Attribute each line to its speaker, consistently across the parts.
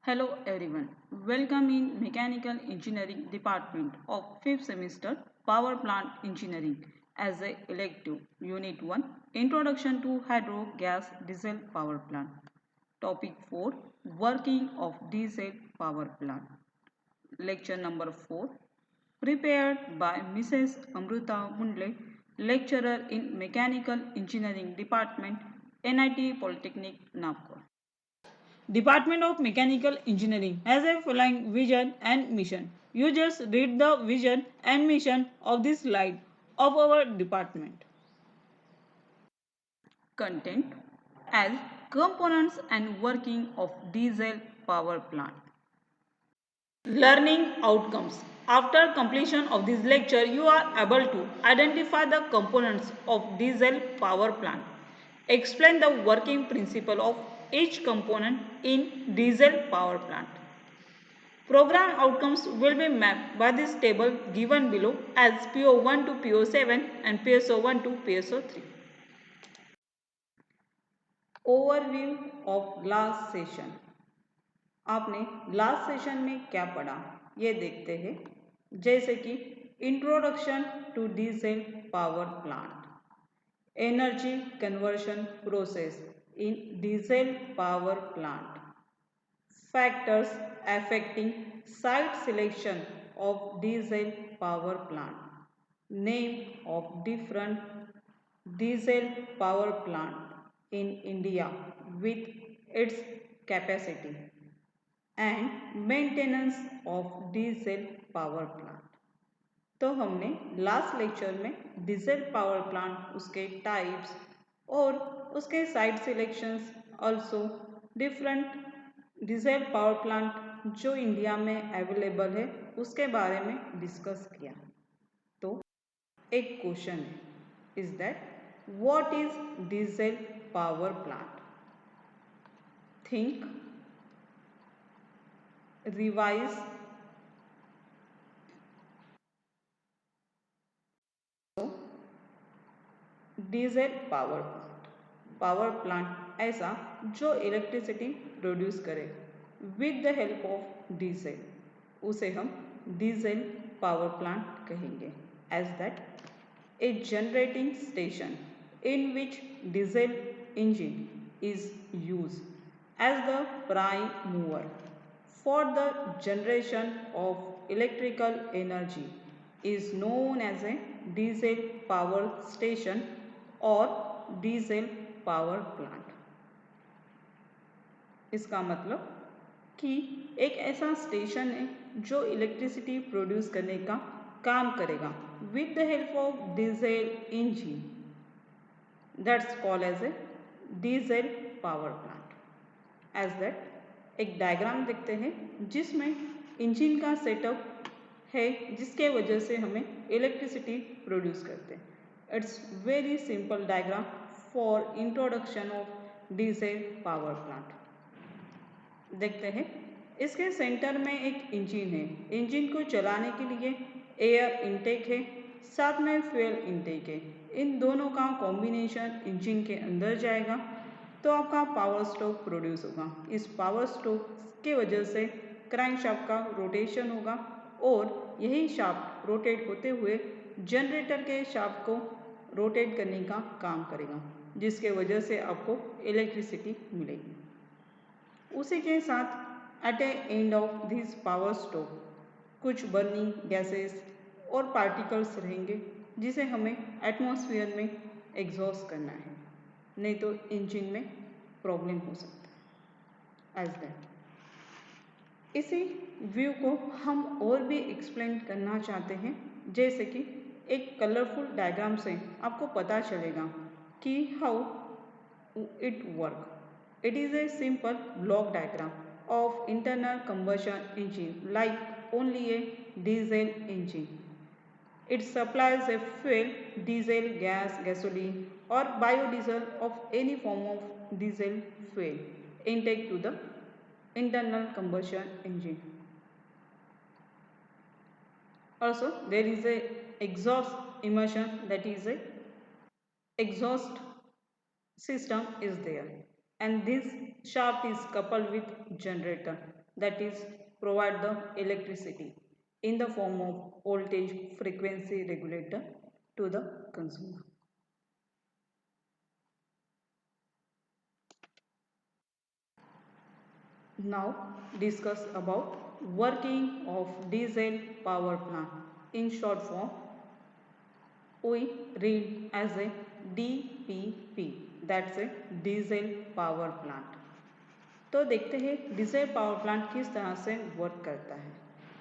Speaker 1: Hello everyone. Welcome in Mechanical Engineering Department of 5th semester Power Plant Engineering as a elective Unit 1 Introduction to Hydro Gas Diesel Power Plant. Topic 4 Working of Diesel Power Plant. Lecture number 4 prepared by Mrs. Amruta Mundle, lecturer in Mechanical Engineering Department, NIT Polytechnic, Nagpur. Department of Mechanical Engineering has a following vision and mission. You just read the vision and mission of this slide of our department. Content as components and working of diesel power plant. Learning outcomes. After completion of this lecture, you are able to identify the components of diesel power plant. Explain the working principle of each component in diesel power plant. Program outcomes will be mapped by this table given below as PO1 to PO7 and PSO1 to PSO3. Overview of last session. आपने last session में क्या पढ़ा ये देखते हैं, जैसे कि introduction to diesel power plant, energy conversion process in diesel power plant, factors affecting site selection of diesel power plant, name of different diesel power plant in India with its capacity, and maintenance of diesel power plant. तो हमने last lecture में diesel power plant, उसके types और उसके site selections, also different diesel power plant जो India में available है उसके बारे में डिस्कस किया. तो एक क्वेश्चन है, is that what is diesel power plant? Think, revise. Diesel power plant ऐसा जो इलेक्ट्रिसिटी प्रोड्यूस करे with the help of diesel, उसे हम डीजल पावर प्लांट कहेंगे. As that a generating station in which diesel engine is use as the prime mover for the generation of electrical energy is known as a diesel power station और diesel power plant. इसका मतलब कि एक ऐसा station है जो electricity produce करने का काम करेगा with the help of diesel engine, that's called as a diesel power plant. As that एक डायग्राम देखते हैं जिसमें इंजन का सेटअप है जिसके वजह से हमें इलेक्ट्रिसिटी प्रोड्यूस करते हैं. It's very simple diagram for introduction of diesel power plant. देखते हैं, इसके सेंटर में एक इंजन है. इंजन को चलाने के लिए एयर इनटेक है, साथ में फ्यूल इनटेक है. इन दोनों का कॉम्बिनेशन इंजन के अंदर जाएगा तो आपका पावर स्ट्रोक प्रोड्यूस होगा. इस पावर स्ट्रोक के वजह से क्रैंकशाफ्ट का रोटेशन होगा और यही शाफ्ट रोटेट होते हुए जनरेटर के शाफ्ट को रोटेट करने का काम करेगा, जिसके वजह से आपको इलेक्ट्रिसिटी मिलेगी. उसी के साथ at a end of this power stroke कुछ बर्निंग गैसेस और पार्टिकल्स रहेंगे जिसे हमें एटमॉस्फेयर में एग्जॉस्ट करना है, नहीं तो इंजन में प्रॉब्लम हो सकता है. एज दैट इसी व्यू को हम और भी एक्सप्लेन करना चाहते हैं, जैसे कि एक कलरफुल डायग्राम से आपको पता चलेगा कि how it work. It is a simple block diagram of internal combustion engine like only A diesel engine. It supplies a fuel, diesel, gas, gasoline or biodiesel of any form of diesel fuel intake to the internal combustion engine. Also, there is a exhaust emission, that is a exhaust system is there. and this shaft is coupled with generator that is provide the electricity in the form of voltage frequency regulator to the consumer. Now discuss about working of diesel power plant. In short form, we read as a DPP, that's a diesel power plant. तो देखते हैं diesel power plant किस तरह से work करता है।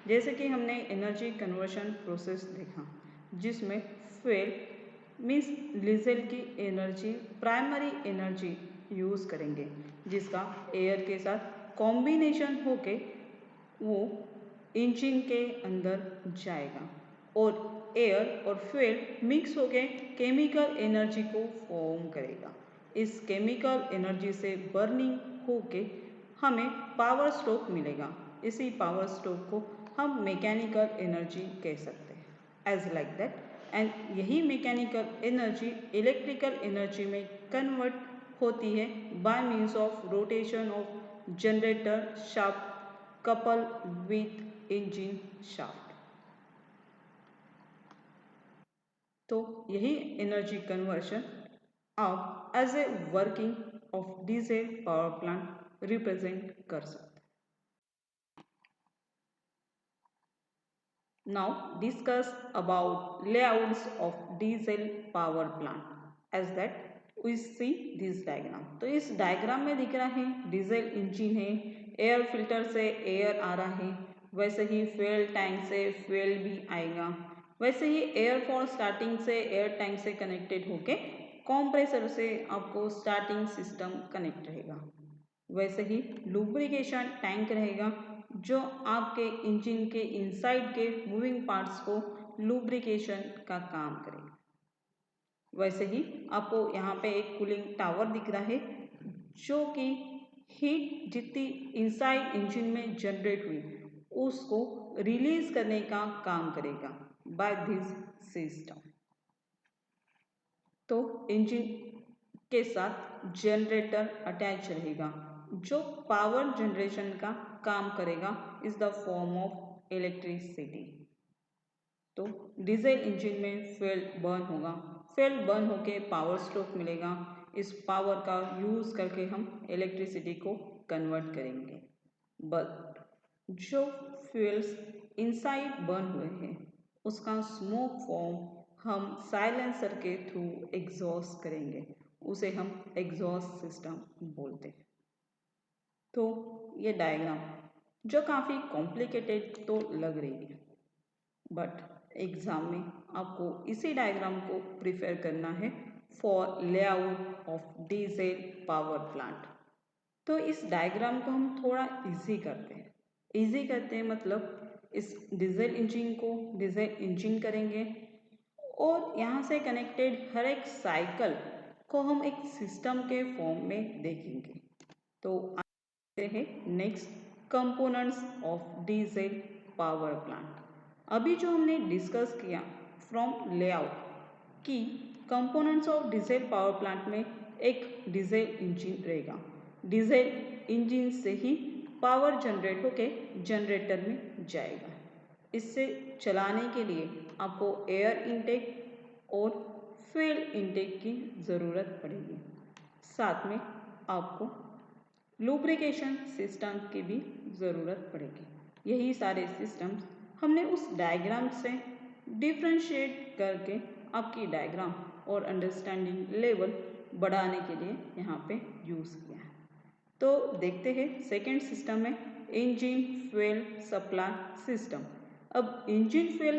Speaker 1: जैसे कि हमने एनर्जी कन्वर्शन प्रोसेस देखा जिसमें फ्यूल मीन्स डीजल की एनर्जी प्राइमरी एनर्जी यूज़ करेंगे जिसका एयर के साथ कॉम्बिनेशन होके वो इंजन के अंदर जाएगा और एयर और फ्यूल मिक्स होके केमिकल एनर्जी को फॉर्म करेगा। इस केमिकल एनर्जी से बर्निंग होके हमें पावर स्ट्रोक मिलेगा। इसी पावर स्ट्रोक को हम मैकेनिकल एनर्जी कह सकते हैं एज लाइक दैट। एंड यही मैकेनिकल एनर्जी इलेक्ट्रिकल एनर्जी में कन्वर्ट होती है by means of rotation of generator shaft couple with engine shaft. तो यही एनर्जी कन्वर्शन आप as a working of diesel power plant represent कर सकते। Now discuss about layouts of diesel power plant as that we see this diagram. तो इस diagram में दिख रहा है डीजल इंजन है, एयर फिल्टर से एयर आ रहा है, वैसे ही फ्यूल टैंक से फ्यूल भी आएगा, वैसे ही एयर फॉर स्टार्टिंग से एयर टैंक से कनेक्टेड होके कंप्रेसर से आपको स्टार्टिंग सिस्टम कनेक्ट रहेगा, वैसे ही लुब्रिकेशन टैंक रहेगा जो आपके इंजन के इनसाइड के मूविंग पार्ट्स को लुब्रिकेशन का काम करेगा। वैसे ही आपको यहाँ पे एक कूलिंग टावर दिख रहा है जो कि हीट जितनी इनसाइड इंजन में जनरेट हुई उसको रिलीज करने का काम करेगा बाय दिस सिस्टम। तो इंजन के साथ जनरेटर अटैच रहेगा जो पावर जनरेशन का काम करेगा is the form of electricity. तो डीजल इंजन में फ्यूल बर्न होगा, फ्यूल बर्न होके पावर स्ट्रोक मिलेगा, इस पावर का यूज़ करके हम इलेक्ट्रिसिटी को कन्वर्ट करेंगे। बट जो फ्यूल्स इनसाइड बर्न हुए हैं उसका स्मोक फॉर्म हम साइलेंसर के थ्रू एग्जॉस्ट करेंगे, उसे हम एग्जॉस्ट सिस्टम बोलते हैं। तो ये डायग्राम जो काफ़ी कॉम्प्लिकेटेड तो लग रही है बट एग्ज़ाम में आपको इसी डायग्राम को प्रिफर करना है for layout of diesel power plant. तो इस डायग्राम को हम थोड़ा इजी करते हैं मतलब इस डीजल इंजन को डीजल इंजन करेंगे और यहाँ से कनेक्टेड हर एक साइकिल को हम एक सिस्टम के फॉर्म में देखेंगे। तो आते हैं next components of diesel power plant. अभी जो हमने डिस्कस किया फ्रॉम लेआउट कि components of diesel power plant में एक डीजल इंजन रहेगा, डीजल इंजन से ही पावर जनरेट होके जनरेटर में जाएगा। इससे चलाने के लिए आपको एयर इनटेक और फ्यूल इनटेक की ज़रूरत पड़ेगी, साथ में आपको लुब्रिकेशन सिस्टम की भी ज़रूरत पड़ेगी। यही सारे सिस्टम्स हमने उस डायग्राम से डिफ्रेंशिएट करके आपकी डायग्राम और अंडरस्टैंडिंग लेवल बढ़ाने के लिए यहाँ पे यूज़ किया है। तो देखते हैं सेकेंड सिस्टम में इंजन फ्यूल सप्लाई सिस्टम। अब इंजन फ्यूल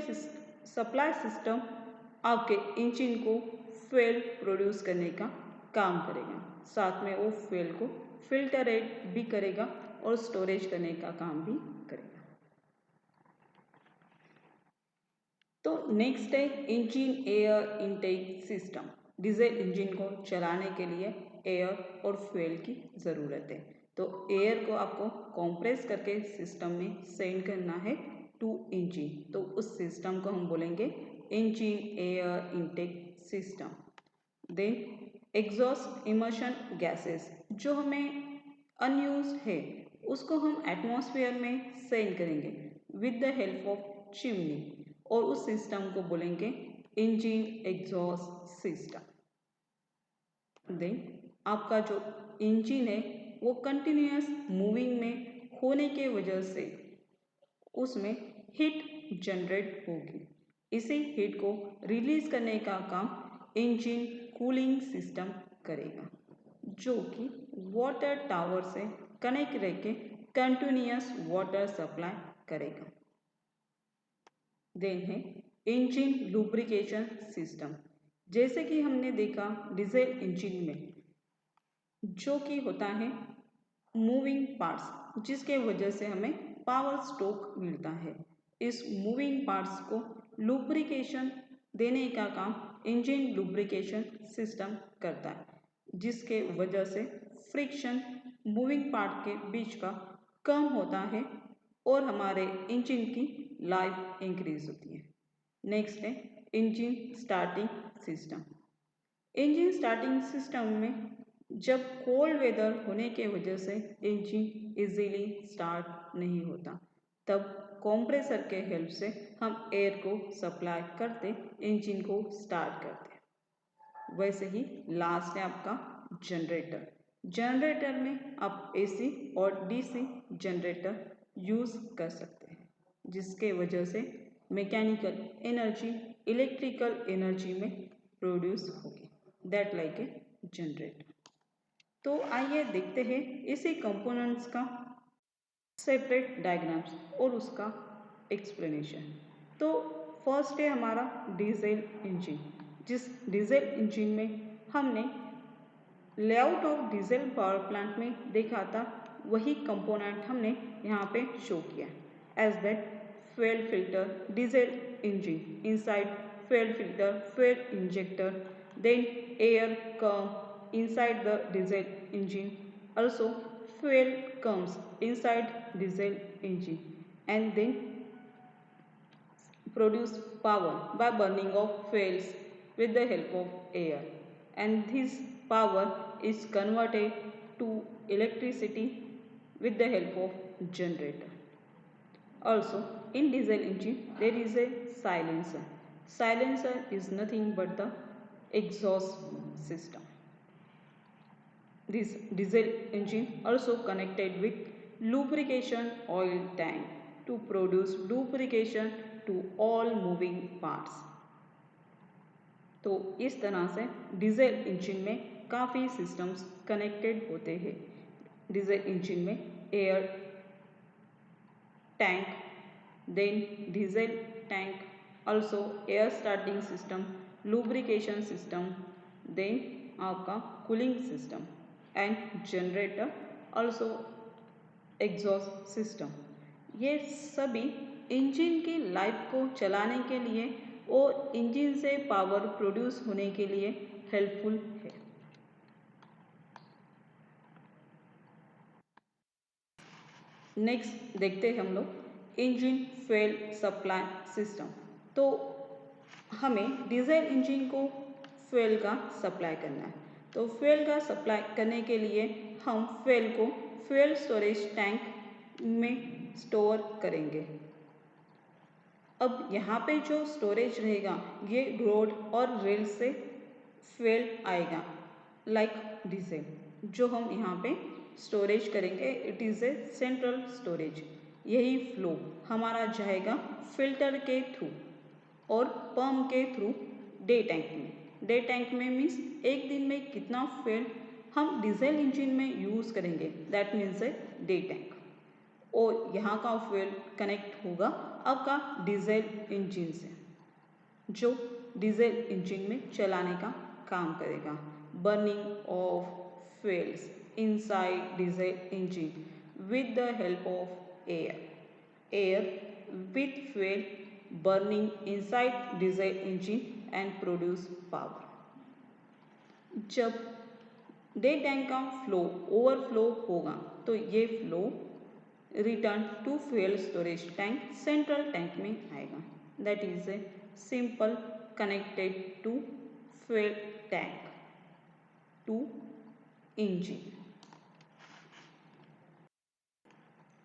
Speaker 1: सप्लाई सिस्टम आपके इंजन को फ्यूल प्रोड्यूस करने का काम करेगा, साथ में वो फ्यूल को फिल्टरेट भी करेगा और स्टोरेज करने का काम भी करेगा। तो नेक्स्ट है engine air intake system. Diesel engine को चलाने के लिए एयर और फ्यूल की ज़रूरत है, तो एयर को आपको कंप्रेस करके सिस्टम में सेंड करना है टू इंजन, तो उस सिस्टम को हम बोलेंगे engine air intake system. Then exhaust emission gases जो हमें अनयूज है उसको हम एटमॉस्फेयर में सेंड करेंगे with the help of chimney और उस सिस्टम को बोलेंगे इंजन एग्जॉस्ट सिस्टम। देन आपका जो इंजन है वो कंटिन्यूअस मूविंग में होने के वजह से उसमें हीट जनरेट होगी। इसी हीट को रिलीज करने का काम इंजन कूलिंग सिस्टम करेगा जो कि वाटर टावर से कनेक्ट रह के कंटिन्यूअस वाटर सप्लाई करेगा। देन है इंजन लुब्रिकेशन सिस्टम। जैसे कि हमने देखा डीजल इंजन में जो कि होता है मूविंग पार्ट्स जिसके वजह से हमें पावर स्ट्रोक मिलता है। इस मूविंग पार्ट्स को लुब्रिकेशन देने का काम इंजन लुब्रिकेशन सिस्टम करता है जिसके वजह से फ्रिक्शन मूविंग पार्ट के बीच का कम होता है और हमारे इंजन की लाइफ इंक्रीज होती है। नेक्स्ट है engine starting system. Engine starting system में जब कोल्ड वेदर होने के वजह से इंजन इजीली स्टार्ट नहीं होता तब कंप्रेसर के हेल्प से हम एयर को सप्लाई करते इंजन को स्टार्ट करते। वैसे ही लास्ट है आपका जनरेटर। जनरेटर में आप एसी और डीसी जनरेटर यूज़ कर सकते हैं जिसके वजह से मैकेनिकल एनर्जी इलेक्ट्रिकल एनर्जी में प्रोड्यूस होगी दैट लाइक ए जनरेटर। तो आइए देखते हैं इसी कंपोनेंट्स का सेपरेट डायग्राम्स और उसका एक्सप्लेनेशन। तो फर्स्ट है हमारा डीजल इंजन। जिस डीजल इंजन में हमने layout of diesel power plant में देखा था वही कंपोनेंट हमने यहाँ पे शो किया as that fuel filter diesel engine inside fuel filter fuel injector then air come inside the diesel engine. Also fuel comes inside diesel engine and then produce power by burning of fuels with the help of air, and this power is converted to electricity with the help of generator. Also in diesel engine there is a silencer. Silencer is nothing but the exhaust system. This diesel engine also connected with lubrication oil tank to produce lubrication to all moving parts. तो इस तरह से diesel engine में काफ़ी systems connected होते हैं। Diesel engine में air tank then diesel tank also air starting system lubrication system then आपका cooling system and generator also exhaust system. ये सभी इंजन की लाइफ को चलाने के लिए और इंजन से पावर प्रोड्यूस होने के लिए हेल्पफुल है। नेक्स्ट देखते हैं हम लोग इंजन फ्यूल सप्लाई सिस्टम। तो हमें डीजल इंजन को फ्यूल का सप्लाई करना है। तो फ्यूल का सप्लाई करने के लिए हम फ्यूल को फ्यूल स्टोरेज टैंक में स्टोर करेंगे। अब यहाँ पे जो स्टोरेज रहेगा ये रोड और रेल से फ्यूल आएगा लाइक डीजल जो हम यहाँ पे स्टोरेज करेंगे it is a central storage. यही फ्लो हमारा जाएगा फिल्टर के थ्रू और पंप के थ्रू डे टैंक में। डे टैंक में मीन्स एक दिन में कितना फ्यूल हम डीजल इंजन में यूज़ करेंगे that means a day tank और यहाँ का फ्यूल कनेक्ट होगा आपका डीजल इंजन से जो डीजल इंजन में चलाने का काम करेगा। Burning of fuels inside diesel engine with the help of air with fuel burning inside diesel engine and produce power। जब डे टैंक का फ्लो ओवरफ्लो होगा तो ये flow return to fuel storage tank central tank में आएगा that is a simple connected to fuel tank. To engine.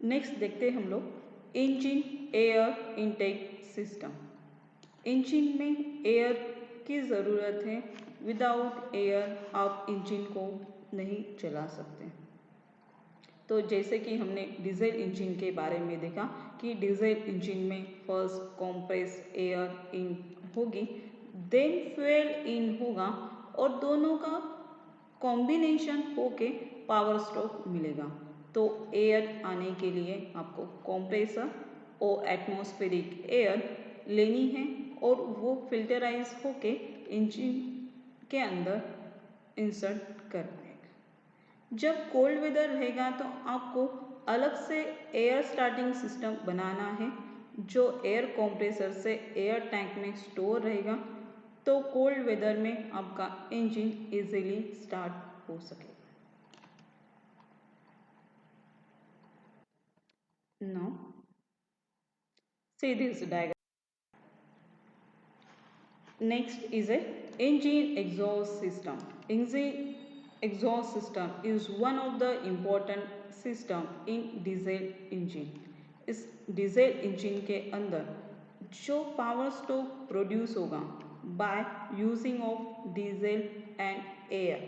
Speaker 1: Next देखते हैं हम लोग engine air intake system. Engine में एयर की ज़रूरत है, विदाउट एयर आप इंजन को नहीं चला सकते। तो जैसे कि हमने डीजल इंजन के बारे में देखा कि डीजल इंजन में फर्स्ट कंप्रेस एयर इन होगी, देन फ्यूल इन होगा और दोनों का कॉम्बिनेशन होके पावर स्ट्रोक मिलेगा। तो एयर आने के लिए आपको कंप्रेसर और एटमॉस्फेरिक एयर लेनी है और वो फिल्टराइज होके इंजन के अंदर इंसर्ट करना है। जब कोल्ड वेदर रहेगा तो आपको अलग से एयर स्टार्टिंग सिस्टम बनाना है जो एयर कंप्रेसर से एयर टैंक में स्टोर रहेगा, तो कोल्ड वेदर में आपका इंजन इजीली स्टार्ट हो सके। Now see this diagram. Next is a engine exhaust system. Engine exhaust system is one of the important system in diesel engine. इस diesel engine के अंदर जो पावर स्ट्रोक प्रोड्यूस होगा by using of diesel and air,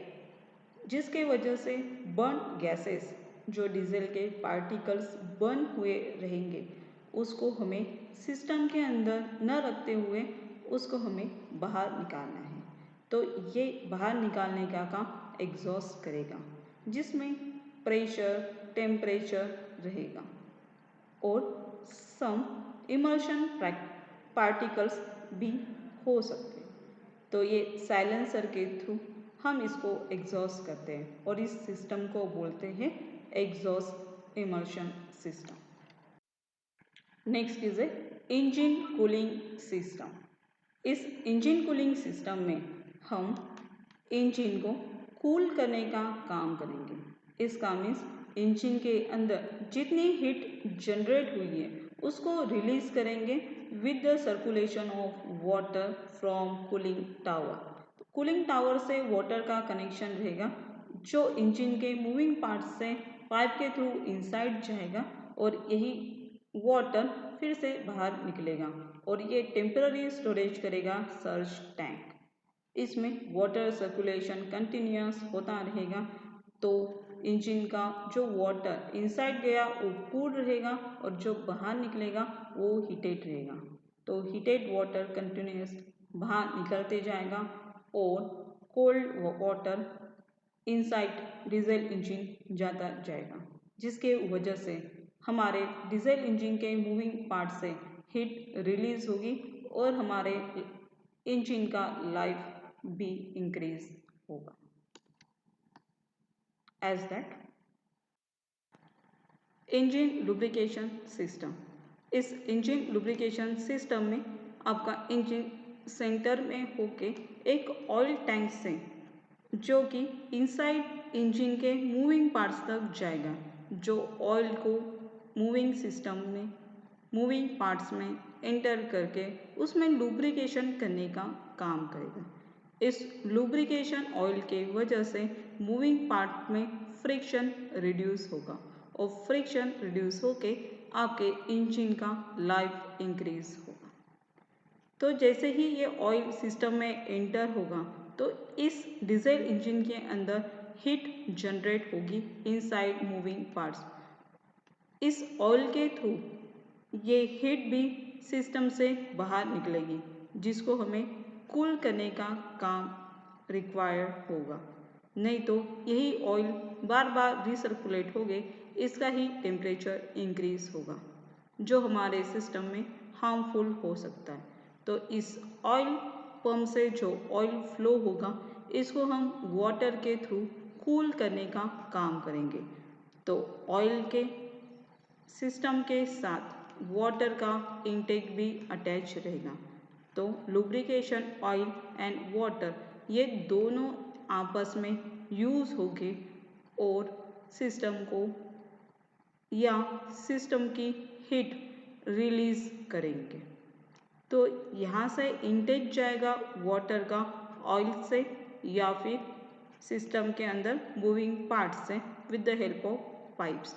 Speaker 1: जिसके वजह से burn gases जो diesel के पार्टिकल्स बर्न हुए रहेंगे उसको हमें सिस्टम के अंदर न रखते हुए उसको हमें बाहर निकालना है। तो ये बाहर निकालने का काम एग्जॉस्ट करेगा, जिसमें प्रेशर टेम्परेचर रहेगा और सम इमल्शन पार्टिकल्स भी हो सकते हैं। तो ये साइलेंसर के थ्रू हम इसको एग्जॉस्ट करते हैं और इस सिस्टम को बोलते हैं exhaust emulsion system. Next is a engine cooling system. इस इंजन कूलिंग सिस्टम में हम इंजन को कूल करने का काम करेंगे। इसका मीन्स इंजन के अंदर जितनी हीट जनरेट हुई है उसको रिलीज करेंगे with the circulation of water from cooling tower. Cooling tower से वाटर का कनेक्शन रहेगा जो इंजन के मूविंग पार्ट से पाइप के थ्रू इनसाइड जाएगा और यही वाटर फिर से बाहर निकलेगा और ये टेम्पररी स्टोरेज करेगा सर्ज टैंक। इसमें वाटर सर्कुलेशन कंटिन्यूस होता रहेगा, तो इंजन का जो वाटर इनसाइड गया वो कूल रहेगा और जो बाहर निकलेगा वो हीटेड रहेगा। तो हीटेड वाटर कंटिन्यूस बाहर निकलते जाएगा और cold water inside diesel engine जाता जाएगा, जिसके वजह से हमारे डीजल इंजन के मूविंग पार्ट से हीट रिलीज होगी और हमारे इंजन का लाइफ भी इंक्रीज होगा। As that engine lubrication system. इस इंजन लुब्रिकेशन सिस्टम में आपका इंजन सेंटर में होके एक ऑयल टैंक से जो कि इनसाइड इंजन के मूविंग पार्ट्स तक जाएगा, जो ऑयल को मूविंग सिस्टम में मूविंग पार्ट्स में एंटर करके उसमें लुब्रिकेशन करने का काम करेगा। इस लुब्रिकेशन ऑयल के वजह से मूविंग पार्ट में फ्रिक्शन रिड्यूस होगा और फ्रिक्शन रिड्यूस होके आपके इंजन का लाइफ इंक्रीज होगा। तो जैसे ही ये ऑयल सिस्टम में एंटर होगा तो इस डीजल इंजन के अंदर हीट जनरेट होगी इनसाइड मूविंग पार्ट्स। इस ऑयल के थ्रू ये हीट भी सिस्टम से बाहर निकलेगी, जिसको हमें कूल करने का काम रिक्वायर्ड होगा। नहीं तो यही ऑयल बार बार रिसर्कुलेट हो गए, इसका ही टेम्परेचर इंक्रीज होगा जो हमारे सिस्टम में हार्मफुल हो सकता है। तो इस ऑयल पंप से जो ऑयल फ्लो होगा इसको हम वाटर के थ्रू कूल करने का काम करेंगे। तो ऑयल के सिस्टम के साथ वाटर का इनटेक भी अटैच रहेगा। तो लुब्रिकेशन ऑयल एंड वाटर ये दोनों आपस में यूज़ होके और सिस्टम को या सिस्टम की हीट रिलीज करेंगे। तो यहाँ से इनटेक जाएगा वाटर का ऑयल से या फिर सिस्टम के अंदर मूविंग पार्ट्स हैं with the help of pipes.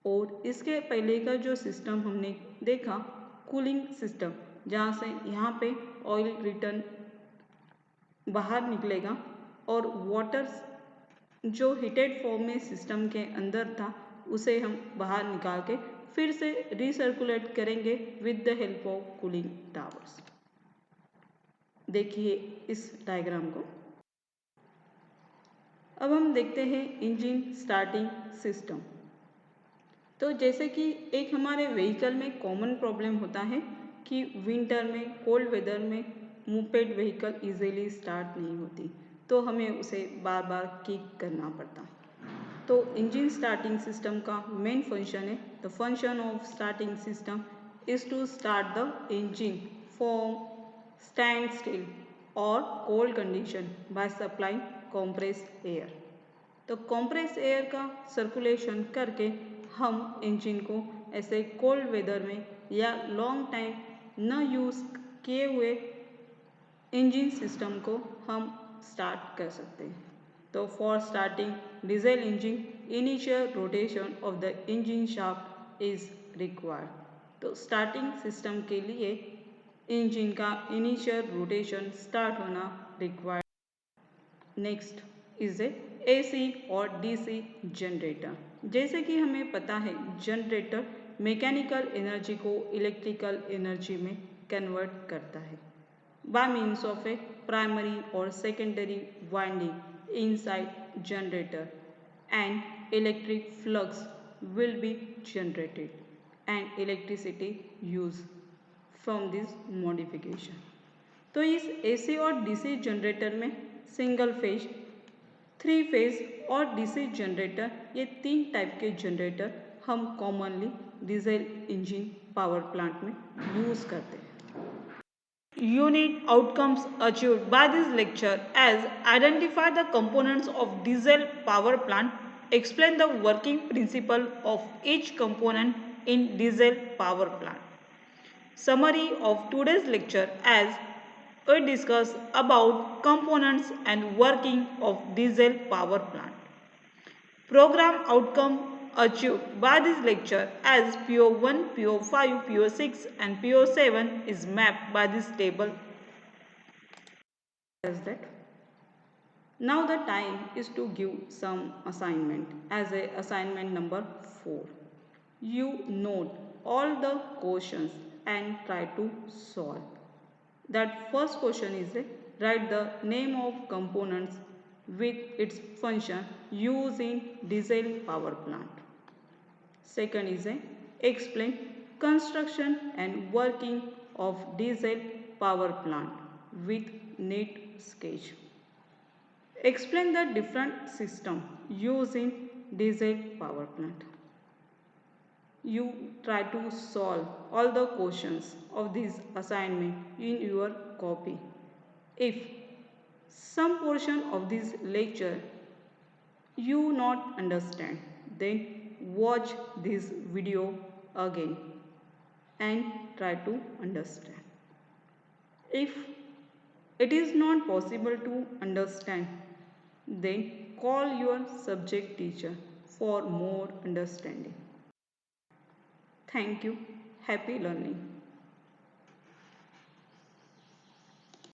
Speaker 1: और इसके पहले का जो सिस्टम हमने देखा कूलिंग सिस्टम, जहाँ से यहाँ पे ऑयल रिटर्न बाहर निकलेगा और वाटर जो हीटेड फॉर्म में सिस्टम के अंदर था उसे हम बाहर निकाल के फिर से रिसर्कुलेट करेंगे with the help of cooling towers. देखिए इस डायग्राम को। अब हम देखते हैं इंजन स्टार्टिंग सिस्टम। तो जैसे कि एक हमारे व्हीकल में कॉमन प्रॉब्लम होता है कि विंटर में कोल्ड वेदर में मोपेड व्हीकल इजीली स्टार्ट नहीं होती, तो हमें उसे बार बार किक करना पड़ता। तो इंजन स्टार्टिंग सिस्टम का मेन फंक्शन है, the function of starting system is to start the engine from stand still और cold condition by supplying compressed air. तो कॉम्प्रेस एयर का सर्कुलेशन करके हम इंजन को ऐसे कोल्ड वेदर में या लॉन्ग टाइम न यूज़ किए हुए इंजन सिस्टम को हम स्टार्ट कर सकते हैं। तो for starting diesel engine initial rotation of the engine shaft is required. तो स्टार्टिंग सिस्टम के लिए इंजन का इनिशियल रोटेशन स्टार्ट होना required. Next is a AC और डीसी जनरेटर। जैसे कि हमें पता है जनरेटर मैकेनिकल एनर्जी को इलेक्ट्रिकल एनर्जी में कन्वर्ट करता है by means of a primary or secondary winding inside generator, and electric flux will be generated and electricity used from this modification। तो इस AC और DC जनरेटर में single phase, three phase और DC generator, ये तीन type के generator हम commonly diesel engine power plant में यूज़ करते हैं। Unit outcomes achieved by this lecture as identify the components of diesel power plant, explain the working principle of each component in diesel power plant. Summary of today's lecture as we discuss about components and working of diesel power plant. Program outcome achieved by this lecture as PO1, PO5, PO6 and PO7 is mapped by this table as that. Now the time is to give some assignment as a assignment number 4. You note all the questions and try to solve. That first question is write the name of components with its function used in diesel power plant. Second is explain construction and working of diesel power plant with neat sketch. Explain the different system used in diesel power plant. You try to solve all the questions of this assignment in your copy. If some portion of this lecture you not understand, then watch this video again and try to understand. If it is not possible to understand, then call your subject teacher for more understanding. Thank you. Happy learning.